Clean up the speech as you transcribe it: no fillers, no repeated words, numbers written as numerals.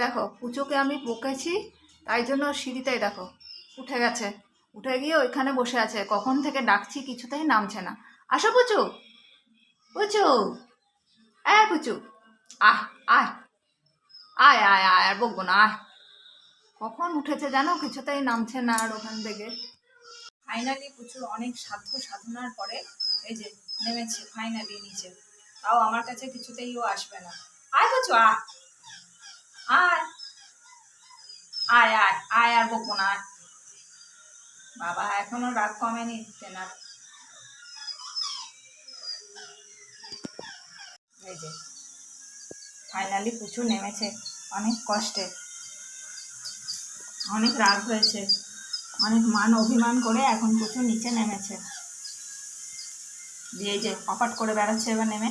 দেখো পুচুকে আমি বকেছি, তাই জন্য সিঁড়িতেই দেখো উঠে গেছে। উঠে গিয়ে ওইখানে বসে আছে, কখন থেকে ডাকছি কিছুতেই নামছে না। আসো পুচু, পুচু, পুচু, আয় আয় আয় আয় আয়, আর বকবো না, আয়। কখন উঠেছে জানো, কিছুতেই নামছে না আর ওখান থেকে। ফাইনালি পুচু অনেক সাধ্য সাধনার পরে এই যে নেমেছে ফাইনালি নিচে। তাও আমার কাছে কিছুতেই ও আসবে না। আয় পুচু, আয় আয় আয় আয় আয়, আর বকবো না, আয়। বাবা এখনো রাগ কমেনি তেনার। এই যে ফাইনালি পুচু নেমেছে অনেক কষ্টে, অনেক রাগ হয়েছে, অনেক মান অভিমান করে এখন পুচু নিচে নেমেছে। দিয়ে যে অপাট করে বেড়াচ্ছে এবার নেমে।